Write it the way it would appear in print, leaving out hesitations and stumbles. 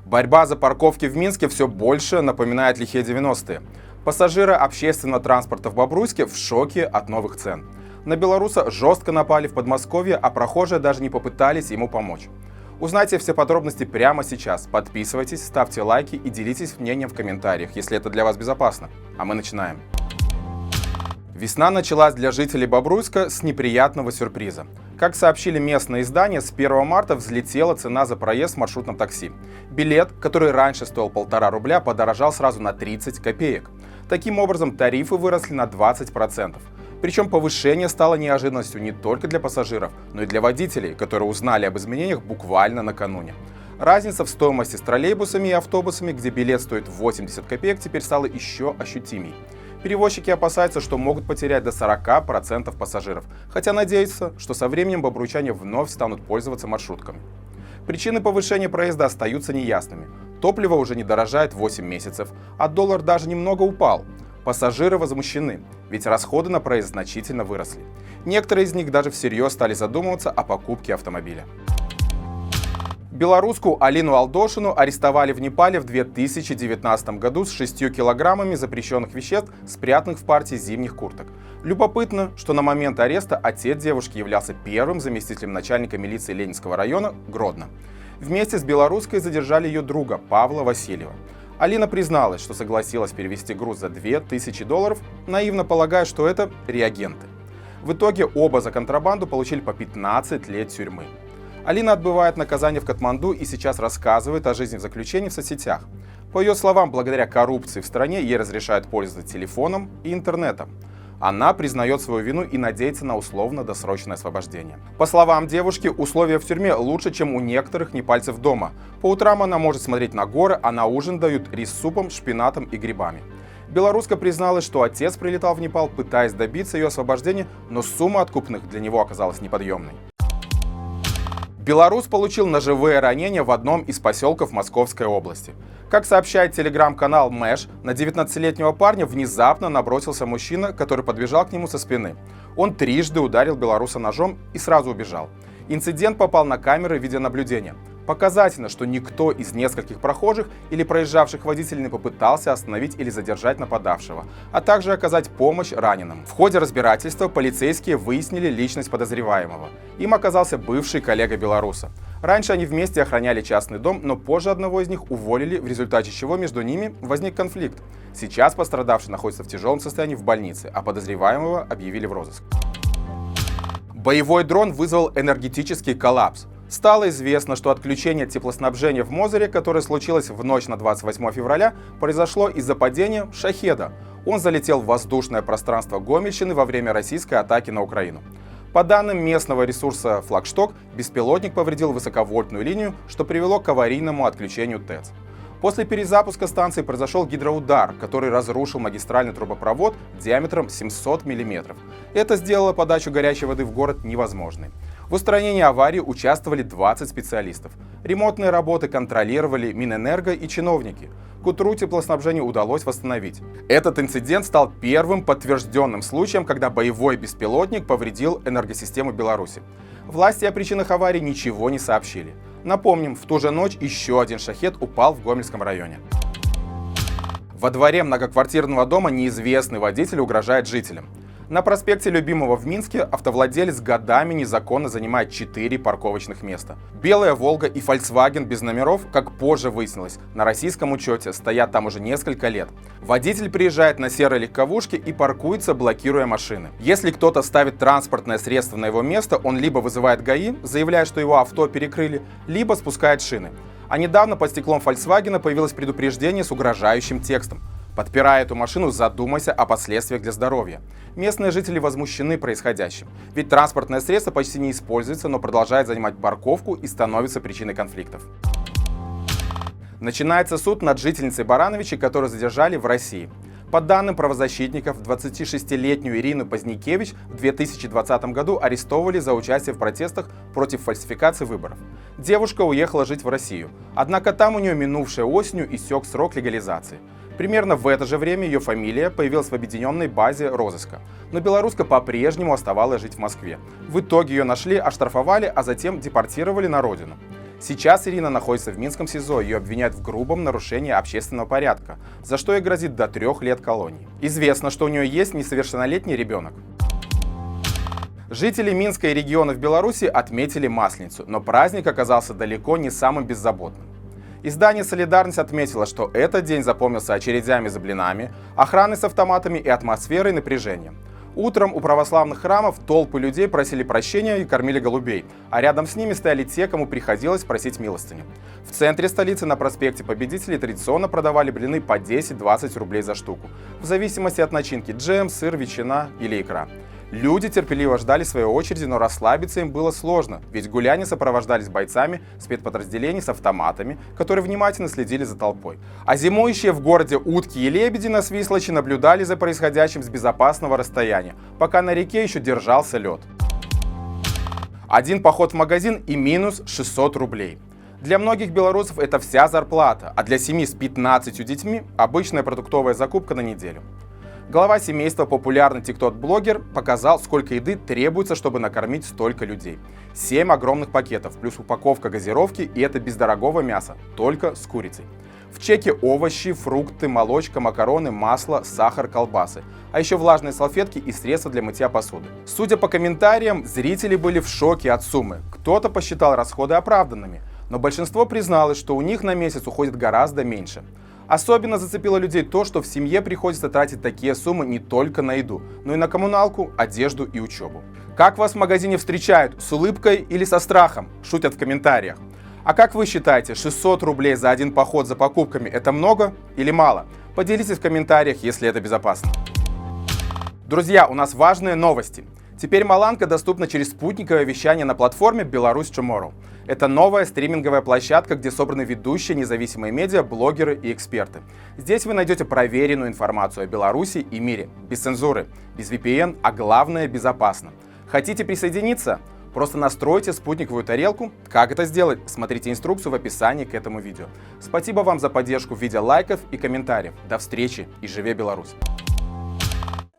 Борьба за парковки в Минске все больше напоминает лихие 90-е. Пассажиры общественного транспорта в Бобруйске в шоке от новых цен. На белоруса жестко напали в Подмосковье, а прохожие даже не попытались ему помочь. Узнайте все подробности прямо сейчас. Подписывайтесь, ставьте лайки и делитесь мнением в комментариях, если это для вас безопасно. А мы начинаем. Весна началась для жителей Бобруйска с неприятного сюрприза. Как сообщили местные издания, с 1 марта взлетела цена за проезд в маршрутном такси. Билет, который раньше стоил 1,5 рубля, подорожал сразу на 30 копеек. Таким образом, тарифы выросли на 20%. Причем повышение стало неожиданностью не только для пассажиров, но и для водителей, которые узнали об изменениях буквально накануне. Разница в стоимости с троллейбусами и автобусами, где билет стоит 80 копеек, теперь стала еще ощутимей. Перевозчики опасаются, что могут потерять до 40% пассажиров, хотя надеются, что со временем бобруйчане вновь станут пользоваться маршрутками. Причины повышения проезда остаются неясными. Топливо уже не дорожает 8 месяцев, а доллар даже немного упал. Пассажиры возмущены, ведь расходы на проезд значительно выросли. Некоторые из них даже всерьез стали задумываться о покупке автомобиля. Белоруску Алину Алдошину арестовали в Непале в 2019 году с 6 килограммами запрещенных веществ, спрятанных в партии зимних курток. Любопытно, что на момент ареста отец девушки являлся первым заместителем начальника милиции Ленинского района Гродно. Вместе с белорусской задержали ее друга Павла Васильева. Алина призналась, что согласилась перевести груз за $2000, наивно полагая, что это реагенты. В итоге оба за контрабанду получили по 15 лет тюрьмы. Алина отбывает наказание в Катманду и сейчас рассказывает о жизни в заключении в соцсетях. По ее словам, благодаря коррупции в стране ей разрешают пользоваться телефоном и интернетом. Она признает свою вину и надеется на условно-досрочное освобождение. По словам девушки, условия в тюрьме лучше, чем у некоторых непальцев дома. По утрам она может смотреть на горы, а на ужин дают рис с супом, шпинатом и грибами. Белоруска призналась, что отец прилетал в Непал, пытаясь добиться ее освобождения, но сумма откупных для него оказалась неподъемной. Белорус получил ножевые ранения в одном из поселков Московской области. Как сообщает телеграм-канал Мэш, на 19-летнего парня внезапно набросился мужчина, который подбежал к нему со спины. Он трижды ударил белоруса ножом и сразу убежал. Инцидент попал на камеры видеонаблюдения. Показательно, что никто из нескольких прохожих или проезжавших водителей не попытался остановить или задержать нападавшего, а также оказать помощь раненым. В ходе разбирательства полицейские выяснили личность подозреваемого. Им оказался бывший коллега белоруса. Раньше они вместе охраняли частный дом, но позже одного из них уволили, в результате чего между ними возник конфликт. Сейчас пострадавший находится в тяжелом состоянии в больнице, а подозреваемого объявили в розыск. Боевой дрон вызвал энергетический коллапс. Стало известно, что отключение теплоснабжения в Мозыре, которое случилось в ночь на 28 февраля, произошло из-за падения шахеда. Он залетел в воздушное пространство Гомельщины во время российской атаки на Украину. По данным местного ресурса «Флагшток», беспилотник повредил высоковольтную линию, что привело к аварийному отключению ТЭЦ. После перезапуска станции произошел гидроудар, который разрушил магистральный трубопровод диаметром 700 мм. Это сделало подачу горячей воды в город невозможной. В устранении аварии участвовали 20 специалистов. Ремонтные работы контролировали Минэнерго и чиновники. К утру теплоснабжение удалось восстановить. Этот инцидент стал первым подтвержденным случаем, когда боевой беспилотник повредил энергосистему Беларуси. Власти о причинах аварии ничего не сообщили. Напомним, в ту же ночь еще один шахед упал в Гомельском районе. Во дворе многоквартирного дома неизвестный водитель угрожает жителям. На проспекте Любимого в Минске автовладелец годами незаконно занимает 4 парковочных места. Белая «Волга» и Volkswagen без номеров, как позже выяснилось, на российском учете стоят там уже несколько лет. Водитель приезжает на серой легковушке и паркуется, блокируя машины. Если кто-то ставит транспортное средство на его место, он либо вызывает ГАИ, заявляя, что его авто перекрыли, либо спускает шины. А недавно под стеклом Volkswagen появилось предупреждение с угрожающим текстом: «Подпирая эту машину, задумайся о последствиях для здоровья». Местные жители возмущены происходящим, ведь транспортное средство почти не используется, но продолжает занимать парковку и становится причиной конфликтов. Начинается суд над жительницей Барановичей, которую задержали в России. По данным правозащитников, 26-летнюю Ирину Позднякевич в 2020 году арестовывали за участие в протестах против фальсификации выборов. Девушка уехала жить в Россию, однако там у нее минувшей осенью истек срок легализации. Примерно в это же время ее фамилия появилась в объединенной базе розыска, но белоруска по-прежнему оставалась жить в Москве. В итоге ее нашли, оштрафовали, а затем депортировали на родину. Сейчас Ирина находится в Минском СИЗО, ее обвиняют в грубом нарушении общественного порядка, за что ей грозит до 3 лет колонии. Известно, что у нее есть несовершеннолетний ребенок. Жители Минска и регионов Беларуси отметили Масленицу, но праздник оказался далеко не самым беззаботным. Издание «Солидарность» отметило, что этот день запомнился очередями за блинами, охраной с автоматами и атмосферой напряжения. Утром у православных храмов толпы людей просили прощения и кормили голубей, а рядом с ними стояли те, кому приходилось просить милостыню. В центре столицы на проспекте Победителей традиционно продавали блины по 10-20 рублей за штуку, в зависимости от начинки: джем, сыр, ветчина или икра. Люди терпеливо ждали своей очереди, но расслабиться им было сложно, ведь гуляния сопровождались бойцами спецподразделений с автоматами, которые внимательно следили за толпой. А зимующие в городе утки и лебеди на Свислочи наблюдали за происходящим с безопасного расстояния, пока на реке еще держался лед. Один поход в магазин и минус 600 рублей. Для многих белорусов это вся зарплата, а для семьи с 15 детьми обычная продуктовая закупка на неделю. Глава семейства, популярный тикток-блогер, показал, сколько еды требуется, чтобы накормить столько людей. 7 огромных пакетов, плюс упаковка газировки, и это без дорогого мяса, только с курицей. В чеке овощи, фрукты, молочка, макароны, масло, сахар, колбасы. А еще влажные салфетки и средства для мытья посуды. Судя по комментариям, зрители были в шоке от суммы. Кто-то посчитал расходы оправданными, но большинство призналось, что у них на месяц уходит гораздо меньше. Особенно зацепило людей то, что в семье приходится тратить такие суммы не только на еду, но и на коммуналку, одежду и учебу. Как вас в магазине встречают, с улыбкой или со страхом? Шутят в комментариях. А как вы считаете, 600 рублей за один поход за покупками – это много или мало? Поделитесь в комментариях, если это безопасно. Друзья, у нас важные новости. Теперь Маланка доступна через спутниковое вещание на платформе Беларусь Tomorrow. Это новая стриминговая площадка, где собраны ведущие независимые медиа, блогеры и эксперты. Здесь вы найдете проверенную информацию о Беларуси и мире, без цензуры, без VPN, а главное – безопасно. Хотите присоединиться? Просто настройте спутниковую тарелку. Как это сделать? Смотрите инструкцию в описании к этому видео. Спасибо вам за поддержку в виде лайков и комментариев. До встречи и живе Беларусь!